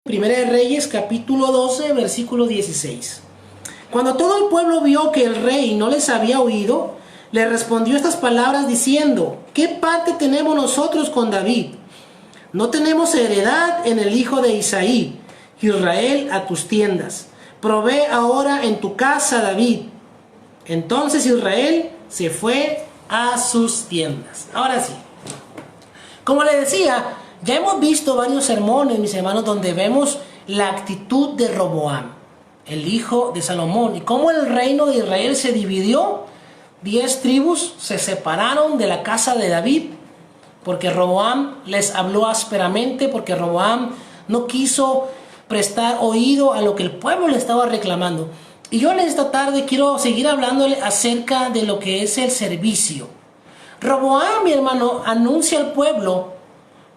Primera de Reyes, capítulo 12, versículo 16. Cuando todo el pueblo vio que el rey no les había oído, le respondió estas palabras diciendo: ¿qué parte tenemos nosotros con David? No tenemos heredad en el hijo de Isaí. Israel, a tus tiendas. Provee ahora en tu casa, David. Entonces Israel se fue a sus tiendas. Ahora sí, como le decía, ya hemos visto varios sermones, mis hermanos, donde vemos la actitud de Roboam, el hijo de Salomón, y cómo el reino de Israel se dividió. 10 tribus se separaron de la casa de David, porque Roboam les habló ásperamente, porque Roboam no quiso prestar oído a lo que el pueblo le estaba reclamando. Y yo en esta tarde quiero seguir hablándole acerca de lo que es el servicio. Roboam, mi hermano, anuncia al pueblo,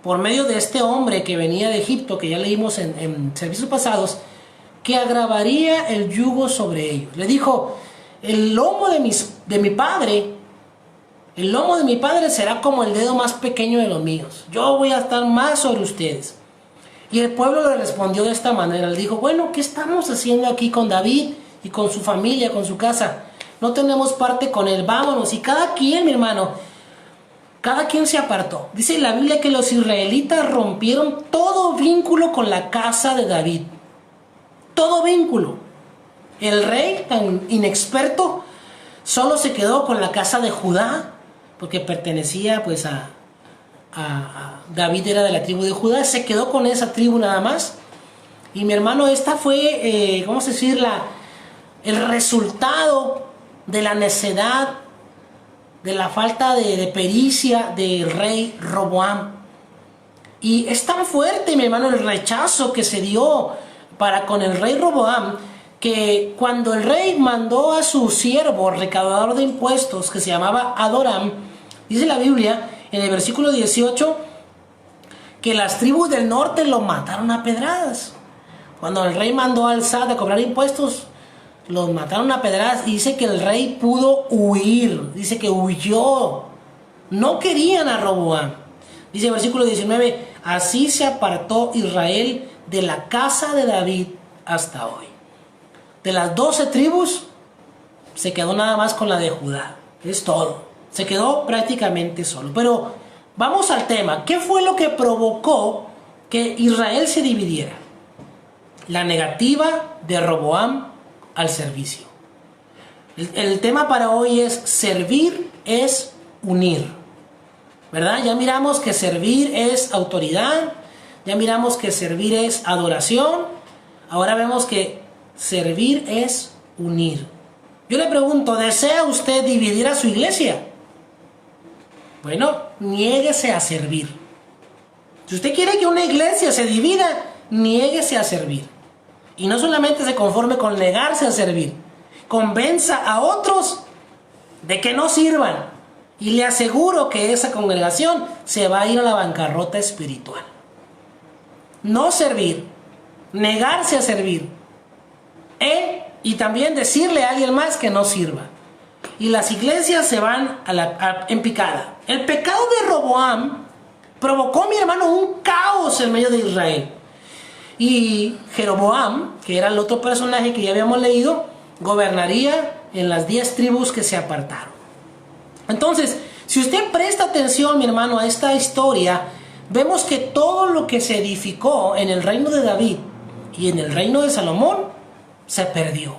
por medio de este hombre que venía de Egipto, que ya leímos en servicios pasados, que agravaría el yugo sobre ellos. Le dijo: el lomo de mi padre será como el dedo más pequeño de los míos. Yo voy a estar más sobre ustedes. Y el pueblo le respondió de esta manera. Le dijo: bueno, ¿qué estamos haciendo aquí con David y con su familia, con su casa? No tenemos parte con él, vámonos. Y cada quien, mi hermano, cada quien se apartó. Dice la Biblia que los israelitas rompieron todo vínculo con la casa de David. Todo vínculo. El rey, tan inexperto, solo se quedó con la casa de Judá, porque pertenecía pues a David, era de la tribu de Judá. Se quedó con esa tribu nada más. Y mi hermano, esta fue, vamos a decir, el resultado de la necedad, de la falta de pericia del rey Roboam. Y es tan fuerte, mi hermano, el rechazo que se dio para con el rey Roboam, que cuando el rey mandó a su siervo recaudador de impuestos, que se llamaba Adoram, dice la Biblia en el versículo 18 que las tribus del norte lo mataron a pedradas. Cuando el rey mandó al SAT a cobrar impuestos, los mataron a pedradas. Y dice que el rey pudo huir, dice que huyó. No querían a Roboam. Dice el versículo 19: así se apartó Israel de la casa de David hasta hoy. De las 12 tribus, se quedó nada más con la de Judá. Es todo. Se quedó prácticamente solo. Pero vamos al tema. ¿Qué fue lo que provocó que Israel se dividiera? La negativa de Roboam al servicio. El tema para hoy es: servir es unir, ¿verdad? Ya miramos que servir es autoridad, ya miramos que servir es adoración, ahora vemos que servir es unir. Yo le pregunto: ¿desea usted dividir a su iglesia? Bueno, niéguese a servir. Si usted quiere que una iglesia se divida, niéguese a servir. Y no solamente se conforme con negarse a servir, convenza a otros de que no sirvan. Y le aseguro que esa congregación se va a ir a la bancarrota espiritual. No servir, negarse a servir, y también decirle a alguien más que no sirva. Y las iglesias se van en picada. El pecado de Roboam provocó, mi hermano, un caos en medio de Israel. Y Jeroboam, que era el otro personaje que ya habíamos leído, gobernaría en las 10 tribus que se apartaron. Entonces, si usted presta atención, mi hermano, a esta historia, vemos que todo lo que se edificó en el reino de David y en el reino de Salomón se perdió.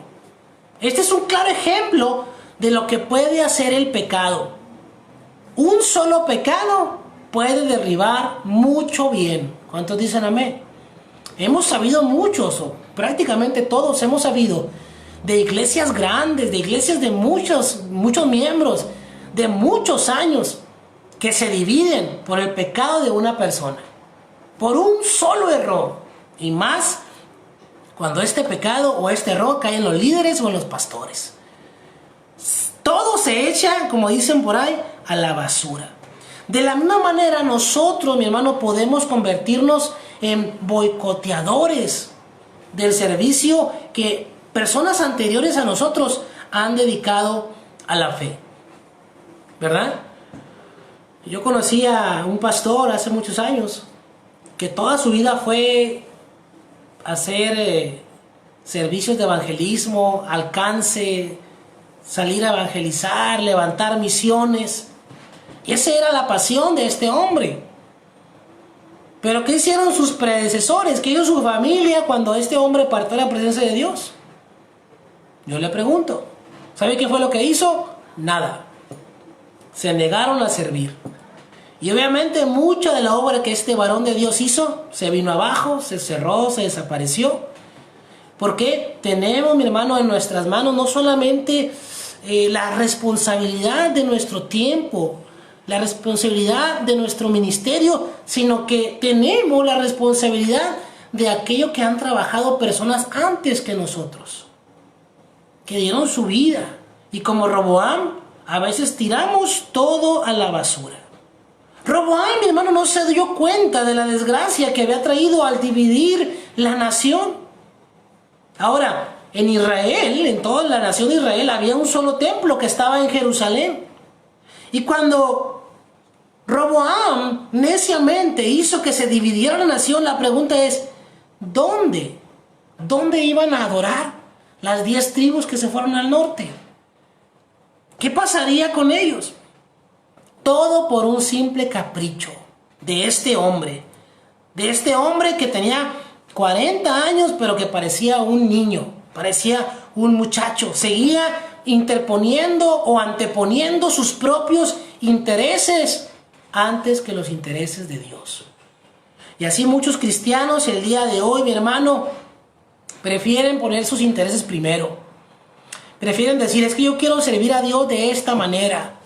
Este es un claro ejemplo de lo que puede hacer el pecado. Un solo pecado puede derribar mucho bien. ¿Cuántos dicen amén? Hemos sabido muchos, o prácticamente todos hemos sabido, de iglesias grandes, de iglesias de muchos miembros, de muchos años, que se dividen por el pecado de una persona, por un solo error. Y más cuando este pecado o este error cae en los líderes o en los pastores. Todo se echa, como dicen por ahí, a la basura. De la misma manera, nosotros, mi hermano, podemos convertirnos en boicoteadores del servicio que personas anteriores a nosotros han dedicado a la fe, ¿verdad? Yo conocí a un pastor hace muchos años que toda su vida fue hacer servicios de evangelismo, alcance, salir a evangelizar, levantar misiones. Esa era la pasión de este hombre. Pero ¿qué hicieron sus predecesores? ¿Qué hizo su familia cuando este hombre partió a la presencia de Dios? Yo le pregunto, ¿sabe qué fue lo que hizo? Nada. Se negaron a servir. Y obviamente mucha de la obra que este varón de Dios hizo se vino abajo, se cerró, se desapareció. Porque tenemos, mi hermano, en nuestras manos no solamente la responsabilidad de nuestro tiempo, la responsabilidad de nuestro ministerio, sino que tenemos la responsabilidad de aquello que han trabajado personas antes que nosotros, que dieron su vida. Y como Roboam, a veces tiramos todo a la basura. Roboam, mi hermano, no se dio cuenta de la desgracia que había traído al dividir la nación. Ahora, en Israel, en toda la nación de Israel, había un solo templo que estaba en Jerusalén. Y cuando Roboam neciamente hizo que se dividiera la nación, la pregunta es, ¿dónde? ¿Dónde iban a adorar las 10 tribus que se fueron al norte? ¿Qué pasaría con ellos? Todo por un simple capricho de este hombre que tenía 40 años, pero que parecía un niño, parecía un muchacho, seguía interponiendo o anteponiendo sus propios intereses antes que los intereses de Dios. Y así muchos cristianos el día de hoy, mi hermano, prefieren poner sus intereses primero. Prefieren decir, es que yo quiero servir a Dios de esta manera.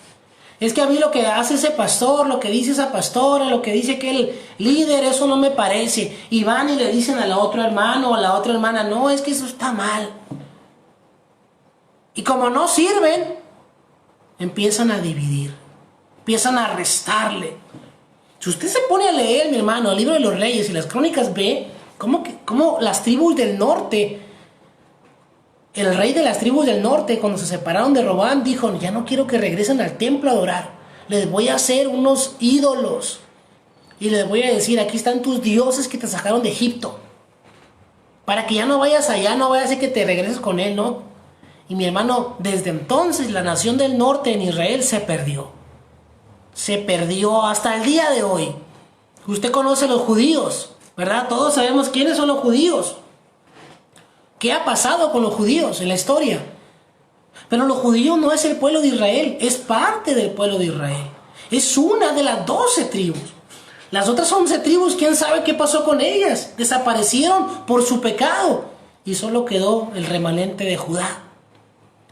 Es que a mí lo que hace ese pastor, lo que dice esa pastora, lo que dice aquel líder, eso no me parece. Y van y le dicen a la otra hermano o a la otra hermana, no, es que eso está mal. Y como no sirven, empiezan a dividir, empiezan a restarle. Si usted se pone a leer, mi hermano, el libro de los Reyes y las Crónicas, ve cómo las tribus del norte, el rey de las tribus del norte, cuando se separaron de Roboam, dijo, ya no quiero que regresen al templo a adorar, les voy a hacer unos ídolos y les voy a decir, aquí están tus dioses que te sacaron de Egipto, para que ya no vayas allá, no vaya a ser que te regreses con él, ¿no? Y mi hermano, desde entonces la nación del norte en Israel se perdió hasta el día de hoy. Usted conoce a los judíos, ¿verdad? Todos sabemos quiénes son los judíos. ¿Qué ha pasado con los judíos en la historia? Pero los judíos no es el pueblo de Israel, es parte del pueblo de Israel. Es una de las 12 tribus. Las otras 11 tribus, ¿quién sabe qué pasó con ellas? Desaparecieron por su pecado y solo quedó el remanente de Judá,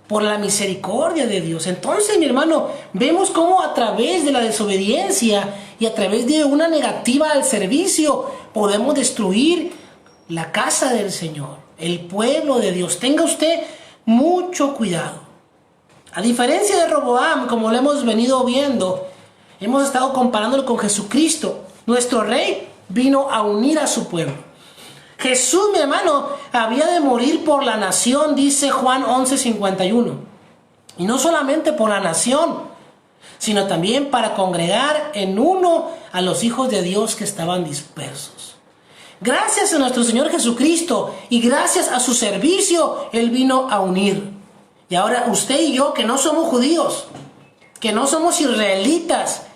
por la misericordia de Dios. Entonces, mi hermano, vemos cómo a través de la desobediencia y a través de una negativa al servicio podemos destruir la casa del Señor, el pueblo de Dios. Tenga usted mucho cuidado. A diferencia de Roboam, como lo hemos venido viendo, hemos estado comparándolo con Jesucristo. Nuestro rey vino a unir a su pueblo. Jesús, mi hermano, había de morir por la nación, dice Juan 11:51. Y no solamente por la nación, sino también para congregar en uno a los hijos de Dios que estaban dispersos. Gracias a nuestro Señor Jesucristo y gracias a su servicio, Él vino a unir. Y ahora usted y yo, que no somos judíos, que no somos israelitas,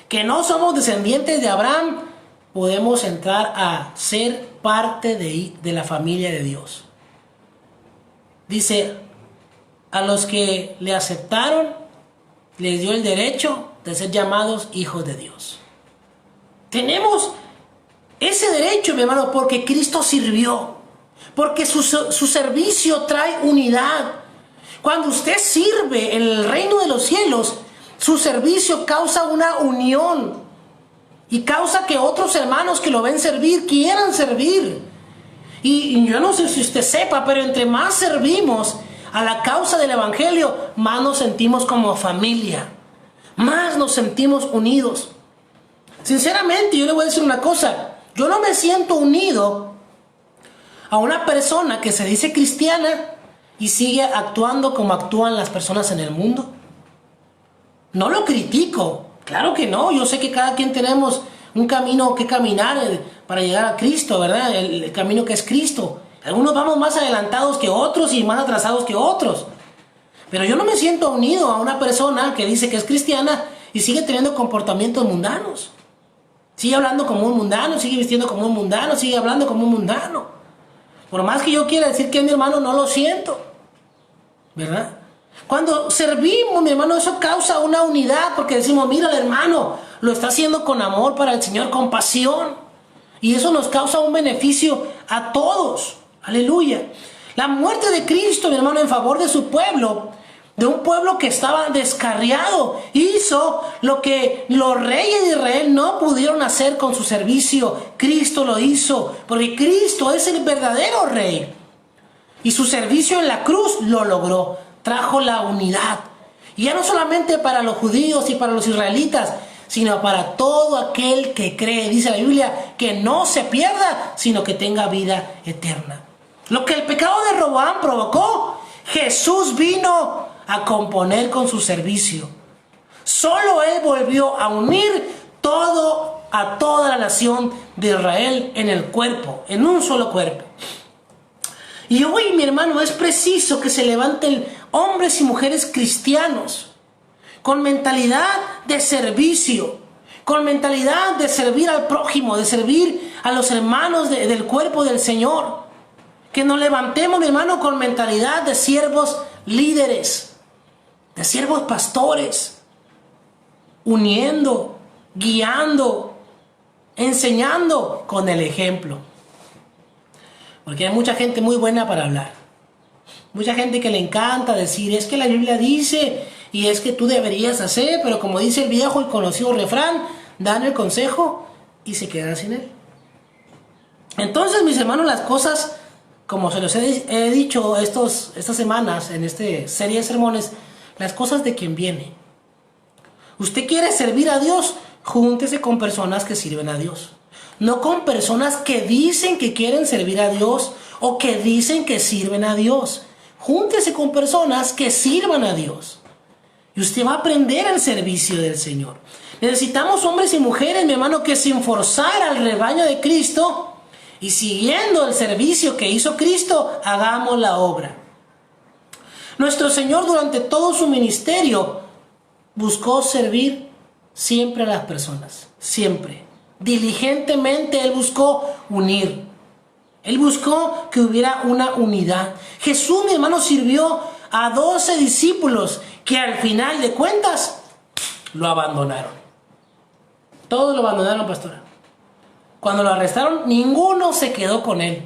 que no somos descendientes de Abraham, podemos entrar a ser parte de la familia de Dios. Dice, a los que le aceptaron, les dio el derecho de ser llamados hijos de Dios. Tenemos ese derecho, mi hermano, porque Cristo sirvió, porque su servicio trae unidad. Cuando usted sirve en el reino de los cielos, su servicio causa una unión y causa que otros hermanos que lo ven servir quieran servir. Y yo no sé si usted sepa, pero entre más servimos a la causa del evangelio, más nos sentimos como familia, más nos sentimos unidos. Sinceramente, yo le voy a decir una cosa, yo no me siento unido a una persona que se dice cristiana y sigue actuando como actúan las personas en el mundo. No lo critico, claro que no, yo sé que cada quien tenemos un camino que caminar para llegar a Cristo, ¿verdad? El camino que es Cristo. Algunos vamos más adelantados que otros y más atrasados que otros. Pero yo no me siento unido a una persona que dice que es cristiana y sigue teniendo comportamientos mundanos. Sigue hablando como un mundano, sigue vistiendo como un mundano, sigue hablando como un mundano. Por más que yo quiera decir que es mi hermano, no lo siento, ¿verdad? Cuando servimos, mi hermano, eso causa una unidad porque decimos, mira, el hermano lo está haciendo con amor para el Señor, con pasión. Y eso nos causa un beneficio a todos. Aleluya. La muerte de Cristo, mi hermano, en favor de su pueblo, de un pueblo que estaba descarriado, hizo lo que los reyes de Israel no pudieron hacer con su servicio. Cristo lo hizo, porque Cristo es el verdadero rey. Y su servicio en la cruz lo logró, trajo la unidad. Y ya no solamente para los judíos y para los israelitas, sino para todo aquel que cree. Dice la Biblia, que no se pierda, sino que tenga vida eterna. Lo que el pecado de Roboam provocó, Jesús vino a componer con su servicio. Solo Él volvió a unir a toda la nación de Israel en el cuerpo, en un solo cuerpo. Y hoy, mi hermano, es preciso que se levanten hombres y mujeres cristianos con mentalidad de servicio, con mentalidad de servir al prójimo, de servir a los hermanos del cuerpo del Señor. Que nos levantemos, mi hermano, con mentalidad de siervos líderes, de siervos pastores, uniendo, guiando, enseñando con el ejemplo. Porque hay mucha gente muy buena para hablar. Mucha gente que le encanta decir, es que la Biblia dice, y es que tú deberías hacer, pero como dice el viejo y conocido refrán, dan el consejo y se quedan sin él. Entonces, mis hermanos, las cosas, como se los he dicho estas semanas en esta serie de sermones, las cosas de quien viene. Usted quiere servir a Dios, júntese con personas que sirven a Dios. No con personas que dicen que quieren servir a Dios o que dicen que sirven a Dios. Júntese con personas que sirvan a Dios. Y usted va a aprender el servicio del Señor. Necesitamos hombres y mujeres, mi hermano, que sin forzar al rebaño de Cristo y siguiendo el servicio que hizo Cristo, hagamos la obra. Nuestro Señor durante todo su ministerio buscó servir siempre a las personas, siempre. Diligentemente Él buscó unir. Él buscó que hubiera una unidad. Jesús, mi hermano, sirvió a 12 discípulos que al final de cuentas lo abandonaron. Todos lo abandonaron, pastora. Cuando lo arrestaron, ninguno se quedó con Él.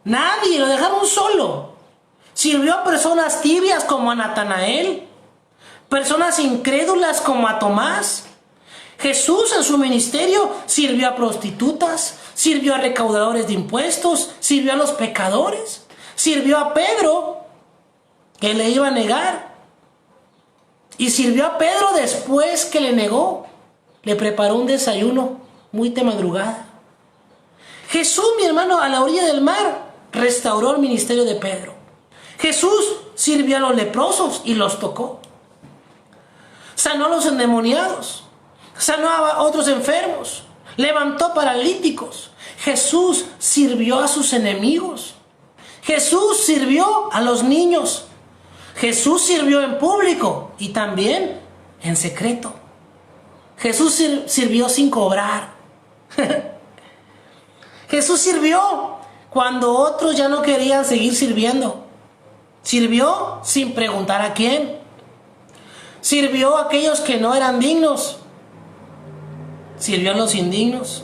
Nadie, lo dejaron solo. Sirvió a personas tibias como a Natanael, personas incrédulas como a Tomás. Jesús en su ministerio sirvió a prostitutas, sirvió a recaudadores de impuestos, sirvió a los pecadores, sirvió a Pedro, que le iba a negar, y sirvió a Pedro después que le negó. Le preparó un desayuno muy de madrugada. Jesús, mi hermano, a la orilla del mar, restauró el ministerio de Pedro. Jesús sirvió a los leprosos y los tocó. Sanó a los endemoniados. Sanó a otros enfermos. Levantó paralíticos. Jesús sirvió a sus enemigos. Jesús sirvió a los niños. Jesús sirvió en público y también en secreto. Jesús sirvió sin cobrar. Jesús sirvió cuando otros ya no querían seguir sirviendo. Sirvió sin preguntar a quién. Sirvió a aquellos que no eran dignos. Sirvió a los indignos.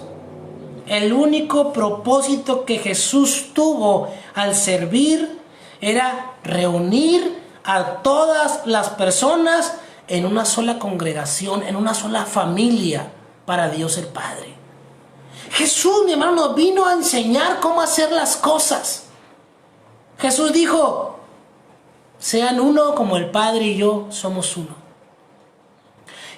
El único propósito que Jesús tuvo al servir era reunir a todas las personas en una sola congregación, en una sola familia para Dios el Padre. Jesús, mi hermano, nos vino a enseñar cómo hacer las cosas. Jesús dijo, sean uno como el Padre y yo somos uno.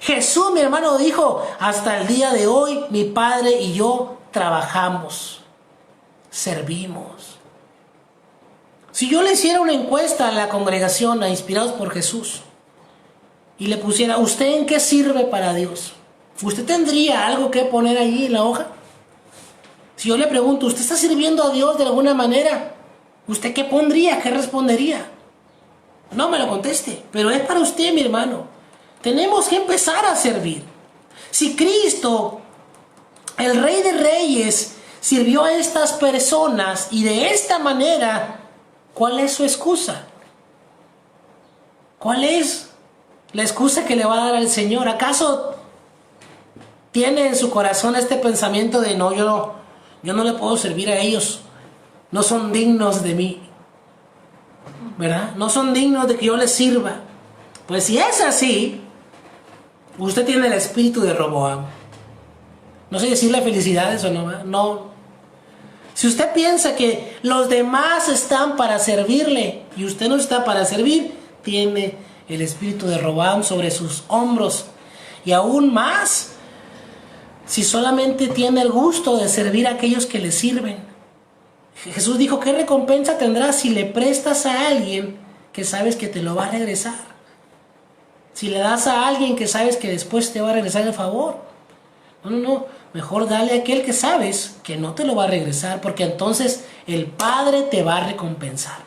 Jesús, mi hermano, dijo, hasta el día de hoy mi Padre y yo trabajamos, servimos. Si yo le hiciera una encuesta a la congregación a Inspirados por Jesús y le pusiera, ¿usted en qué sirve para Dios? ¿Usted tendría algo que poner allí en la hoja? Si yo le pregunto, ¿usted está sirviendo a Dios de alguna manera? ¿Usted qué pondría? ¿Qué respondería? No me lo conteste, pero es para usted, mi hermano. Tenemos que empezar a servir. Si Cristo, el Rey de Reyes, sirvió a estas personas y de esta manera, ¿cuál es su excusa? ¿Cuál es la excusa que le va a dar al Señor? ¿Acaso tiene en su corazón este pensamiento de no, yo no le puedo servir a ellos, no son dignos de mí, ¿verdad? No son dignos de que yo les sirva? Pues si es así, usted tiene el espíritu de Roboam. No sé decirle felicidades o no, ¿verdad? No. Si usted piensa que los demás están para servirle y usted no está para servir, tiene el espíritu de Roboam sobre sus hombros. Y aún más, si solamente tiene el gusto de servir a aquellos que le sirven. Jesús dijo, ¿qué recompensa tendrás si le prestas a alguien que sabes que te lo va a regresar? Si le das a alguien que sabes que después te va a regresar el favor. No, mejor dale a aquel que sabes que no te lo va a regresar, porque entonces el Padre te va a recompensar.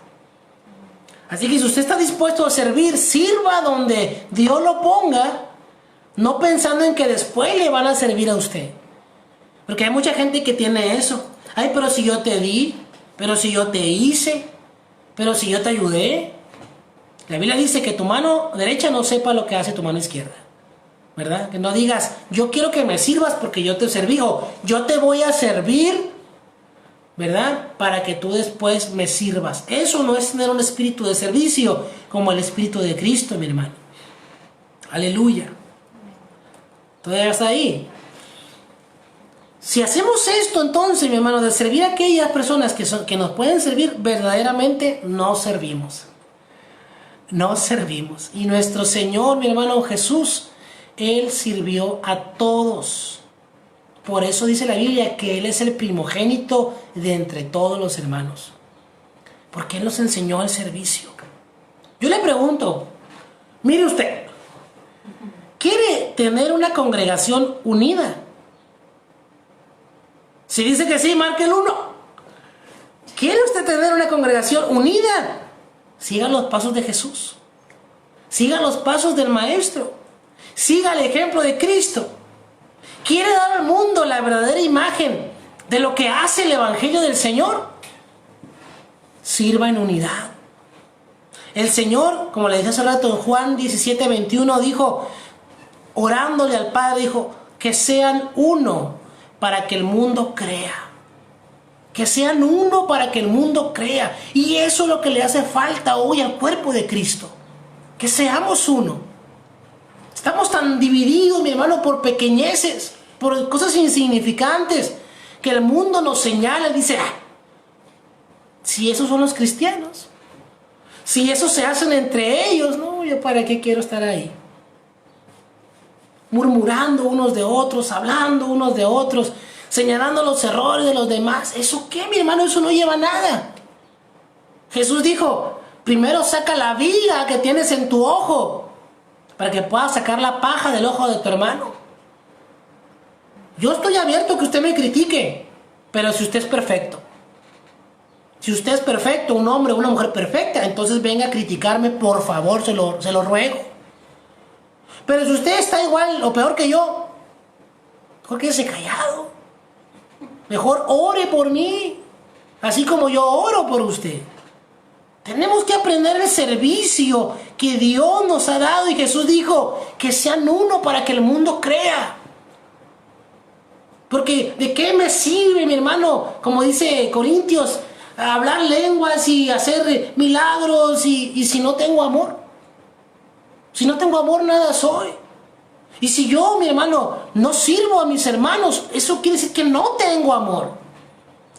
Así que si usted está dispuesto a servir, sirva donde Dios lo ponga, no pensando en que después le van a servir a usted. Porque hay mucha gente que tiene eso. Ay, pero si yo te di, pero si yo te hice, pero si yo te ayudé. La Biblia dice que tu mano derecha no sepa lo que hace tu mano izquierda, ¿verdad? Que no digas, yo quiero que me sirvas porque yo te serví, o yo te voy a servir, ¿verdad? Para que tú después me sirvas. Eso no es tener un espíritu de servicio como el espíritu de Cristo, mi hermano. Aleluya. ¿Todavía está ahí? Si hacemos esto entonces, mi hermano, de servir a aquellas personas que nos pueden servir, verdaderamente no servimos. No servimos. Y nuestro Señor, mi hermano Jesús, Él sirvió a todos. Por eso dice la Biblia que Él es el primogénito de entre todos los hermanos. Porque Él nos enseñó el servicio. Yo le pregunto, mire usted, ¿quiere tener una congregación unida? Si dice que sí, marque el 1. ¿Quiere usted tener una congregación unida? Siga los pasos de Jesús. Siga los pasos del Maestro. Siga el ejemplo de Cristo. ¿Quiere dar al mundo la verdadera imagen de lo que hace el Evangelio del Señor? Sirva en unidad. El Señor, como le dije hace rato en Juan 17:21, dijo, orándole al Padre, dijo, que sean uno para que el mundo crea. Que sean uno para que el mundo crea. Y eso es lo que le hace falta hoy al cuerpo de Cristo. Que seamos uno. Estamos tan divididos, mi hermano, por pequeñeces, por cosas insignificantes, que el mundo nos señala y dice, si esos son los cristianos, si esos se hacen entre ellos, no, yo para qué quiero estar ahí. Murmurando unos de otros, hablando unos de otros, señalando los errores de los demás. ¿Eso qué, mi hermano? Eso no lleva a nada. Jesús dijo, primero saca la viga que tienes en tu ojo, para que puedas sacar la paja del ojo de tu hermano. Yo estoy abierto a que usted me critique, pero si usted es perfecto. Si usted es perfecto, un hombre o una mujer perfecta, entonces venga a criticarme, por favor, se lo ruego. Pero si usted está igual o peor que yo, mejor quédese callado. Mejor ore por mí, así como yo oro por usted. Tenemos que aprender el servicio que Dios nos ha dado, y Jesús dijo que sean uno para que el mundo crea. Porque ¿de qué me sirve, mi hermano, como dice Corintios, hablar lenguas y hacer milagros y si no tengo amor? Si no tengo amor, nada soy. Y si yo, mi hermano, no sirvo a mis hermanos, eso quiere decir que no tengo amor,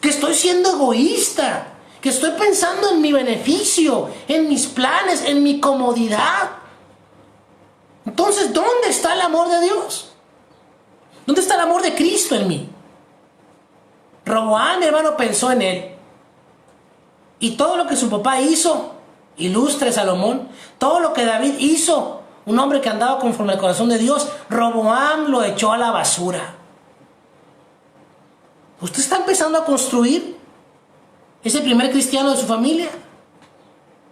que estoy siendo egoísta, que estoy pensando en mi beneficio, en mis planes, en mi comodidad. Entonces, ¿dónde está el amor de Dios? ¿Dónde está el amor de Cristo en mí? Roboam, mi hermano, pensó en él. Y todo lo que su papá hizo, ilustre Salomón, todo lo que David hizo, un hombre que andaba conforme al corazón de Dios, Roboam lo echó a la basura. ¿Usted está empezando a construir? ¿Es el primer cristiano de su familia?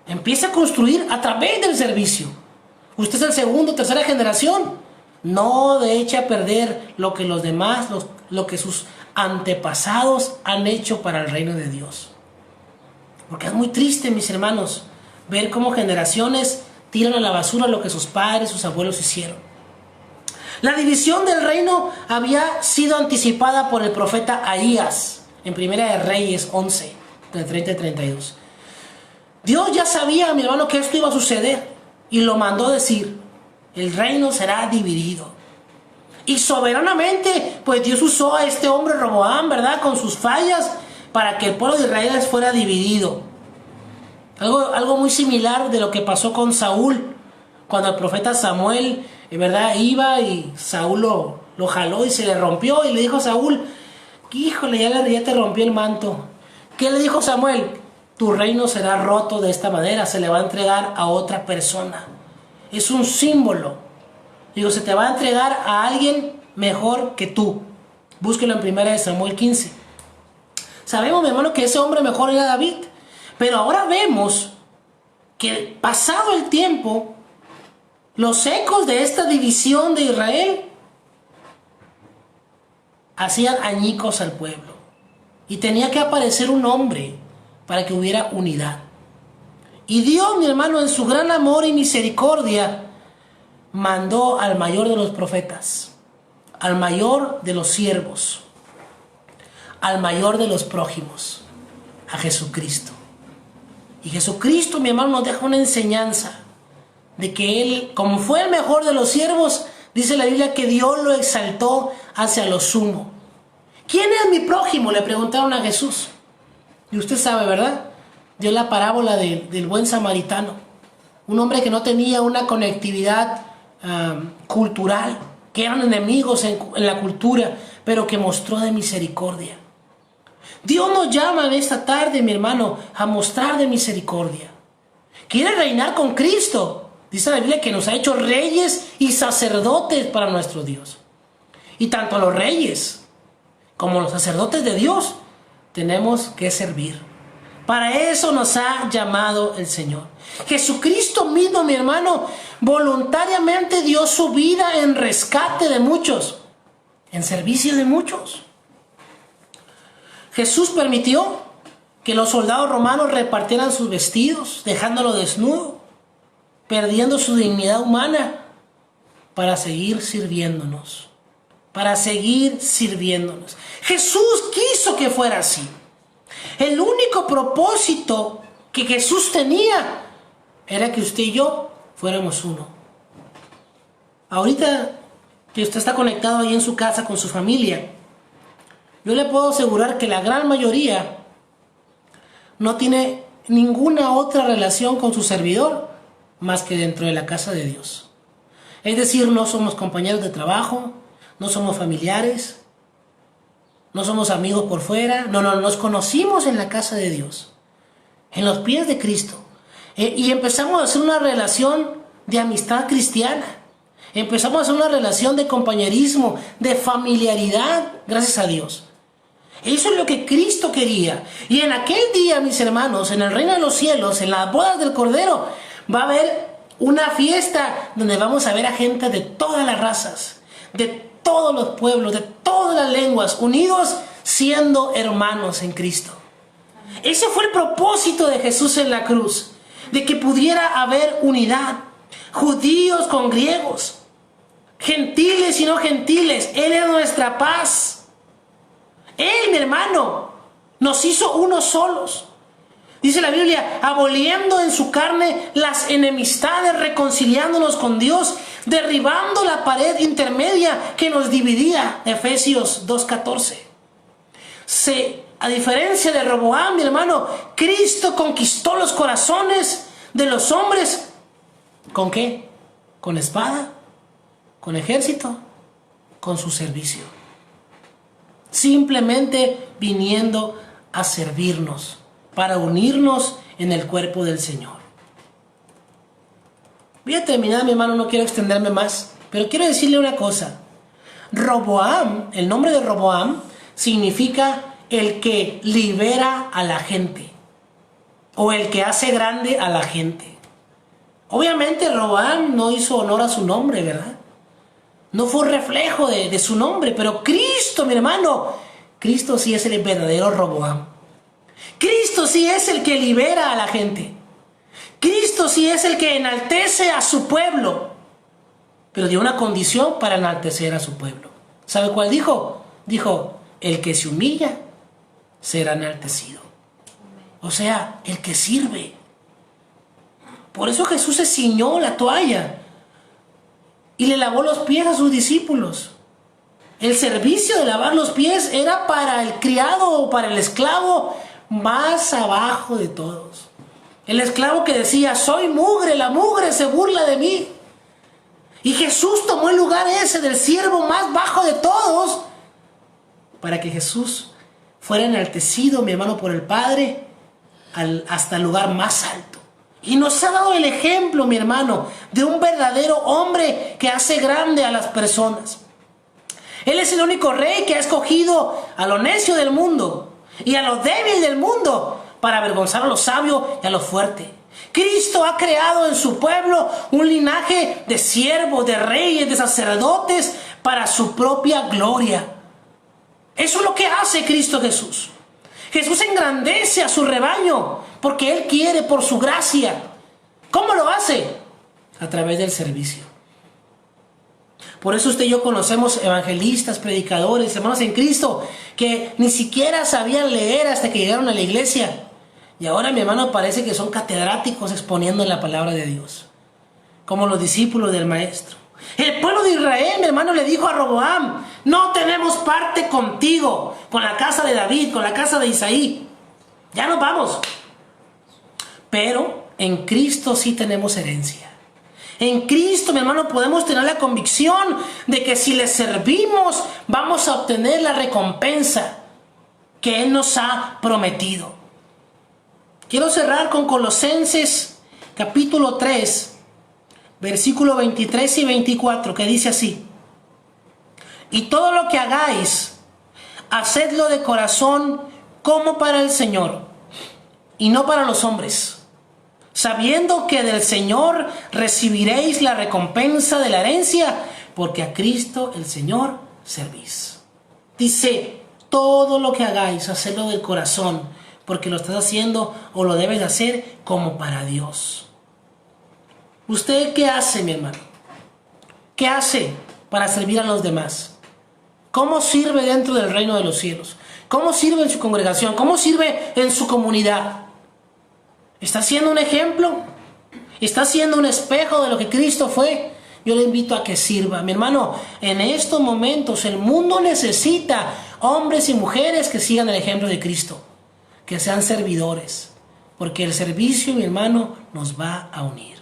Empieza a construir a través del servicio. Usted es el segundo o tercera generación. No eche a perder lo que los demás, lo que sus antepasados han hecho para el reino de Dios. Porque es muy triste, mis hermanos, ver cómo generaciones tiran a la basura lo que sus padres, sus abuelos hicieron. La división del reino había sido anticipada por el profeta Ahías en Primera de Reyes 11, del 30 y 32. Dios ya sabía, mi hermano, que esto iba a suceder y lo mandó decir: el reino será dividido. Y soberanamente, pues Dios usó a este hombre Roboam, ¿verdad?, con sus fallas, para que el pueblo de Israel fuera dividido. Algo muy similar de lo que pasó con Saúl, cuando el profeta Samuel, ¿verdad?, iba y Saúl lo jaló y se le rompió, y le dijo a Saúl: híjole, ya te rompió el manto. ¿Qué le dijo Samuel? Tu reino será roto de esta manera, se le va a entregar a otra persona. Es un símbolo. Digo, se te va a entregar a alguien mejor que tú. Búsquelo en Primera de Samuel 15. Sabemos, mi hermano, que ese hombre mejor era David. Pero ahora vemos que pasado el tiempo, los ecos de esta división de Israel hacían añicos al pueblo. Y tenía que aparecer un hombre para que hubiera unidad. Y Dios, mi hermano, en su gran amor y misericordia, mandó al mayor de los profetas, al mayor de los siervos, al mayor de los prójimos, a Jesucristo. Y Jesucristo, mi hermano, nos deja una enseñanza de que Él, como fue el mejor de los siervos, dice la Biblia que Dios lo exaltó hacia lo sumo. ¿Quién es mi prójimo?, le preguntaron a Jesús. Y usted sabe, ¿verdad? Dio la parábola del buen samaritano. Un hombre que no tenía una conectividad cultural, que eran enemigos en la cultura, pero que mostró de misericordia. Dios nos llama en esta tarde, mi hermano, a mostrar de misericordia. Quiere reinar con Cristo. Dice la Biblia que nos ha hecho reyes y sacerdotes para nuestro Dios. Y tanto los reyes como los sacerdotes de Dios tenemos que servir. Para eso nos ha llamado el Señor. Jesucristo mismo, mi hermano, voluntariamente dio su vida en rescate de muchos, en servicio de muchos. Jesús permitió que los soldados romanos repartieran sus vestidos, dejándolo desnudo, perdiendo su dignidad humana, para seguir sirviéndonos. Para seguir sirviéndonos. Jesús quiso que fuera así. El único propósito que Jesús tenía era que usted y yo fuéramos uno. Ahorita que usted está conectado ahí en su casa con su familia, yo le puedo asegurar que la gran mayoría no tiene ninguna otra relación con su servidor más que dentro de la casa de Dios. Es decir, no somos compañeros de trabajo, no somos familiares, no somos amigos por fuera. No, nos conocimos en la casa de Dios, en los pies de Cristo. Y empezamos a hacer una relación de amistad cristiana. Empezamos a hacer una relación de compañerismo, de familiaridad, gracias a Dios. Eso es lo que Cristo quería. Y en aquel día, mis hermanos, en el reino de los cielos, en las bodas del Cordero, va a haber una fiesta donde vamos a ver a gente de todas las razas, de todos los pueblos, de todas las lenguas, unidos siendo hermanos en Cristo. Ese fue el propósito de Jesús en la cruz, de que pudiera haber unidad, judíos con griegos, gentiles y no gentiles. Él es nuestra paz. Él, mi hermano, nos hizo unos solos. Dice la Biblia, aboliendo en su carne las enemistades, reconciliándonos con Dios, derribando la pared intermedia que nos dividía. Efesios 2:14. A diferencia de Roboam, mi hermano, Cristo conquistó los corazones de los hombres. ¿Con qué? ¿Con espada? ¿Con ejército? Con su servicio. Simplemente viniendo a servirnos, para unirnos en el cuerpo del Señor. Voy a terminar, mi hermano, no quiero extenderme más, pero quiero decirle una cosa. Roboam, el nombre de Roboam, significa el que libera a la gente, o el que hace grande a la gente. Obviamente Roboam no hizo honor a su nombre, ¿verdad? No fue un reflejo de su nombre, pero Cristo, mi hermano, Cristo sí es el verdadero Roboam. Cristo sí es el que libera a la gente. Cristo sí es el que enaltece a su pueblo, pero dio una condición para enaltecer a su pueblo. ¿Sabe cuál dijo? Dijo, el que se humilla será enaltecido. O sea, el que sirve. Por eso Jesús se ciñó la toalla y le lavó los pies a sus discípulos. El servicio de lavar los pies era para el criado o para el esclavo más abajo de todos. El esclavo que decía, soy mugre, la mugre se burla de mí. Y Jesús tomó el lugar ese del siervo más bajo de todos para que Jesús fuera enaltecido, mi hermano, por el Padre hasta el lugar más alto. Y nos ha dado el ejemplo, mi hermano, de un verdadero hombre que hace grande a las personas. Él es el único rey que ha escogido a lo necio del mundo y a lo débil del mundo para avergonzar a lo sabio y a lo fuerte. Cristo ha creado en su pueblo un linaje de siervos, de reyes, de sacerdotes para su propia gloria. Eso es lo que hace Cristo Jesús. Jesús engrandece a su rebaño porque Él quiere por su gracia. ¿Cómo lo hace? A través del servicio. Por eso usted y yo conocemos evangelistas, predicadores, hermanos en Cristo, que ni siquiera sabían leer hasta que llegaron a la iglesia. Y ahora, mi hermano, parece que son catedráticos exponiendo en la palabra de Dios, como los discípulos del Maestro. El pueblo de Israel, mi hermano, le dijo a Roboam, no tenemos parte contigo, con la casa de David, con la casa de Isaí. Ya nos vamos. Pero en Cristo sí tenemos herencia. En Cristo, mi hermano, podemos tener la convicción de que si le servimos, vamos a obtener la recompensa que Él nos ha prometido. Quiero cerrar con Colosenses capítulo 3, versículos 23 y 24, que dice así: y todo lo que hagáis, hacedlo de corazón como para el Señor, y no para los hombres, sabiendo que del Señor recibiréis la recompensa de la herencia, porque a Cristo el Señor servís. Dice, todo lo que hagáis, hacedlo del corazón, porque lo estás haciendo o lo debes hacer como para Dios. ¿Usted qué hace, mi hermano? ¿Qué hace para servir a los demás? ¿Cómo sirve dentro del reino de los cielos? ¿Cómo sirve en su congregación? ¿Cómo sirve en su comunidad? ¿Está siendo un ejemplo? ¿Está siendo un espejo de lo que Cristo fue? Yo le invito a que sirva. Mi hermano, en estos momentos el mundo necesita hombres y mujeres que sigan el ejemplo de Cristo, que sean servidores, porque el servicio, mi hermano, nos va a unir.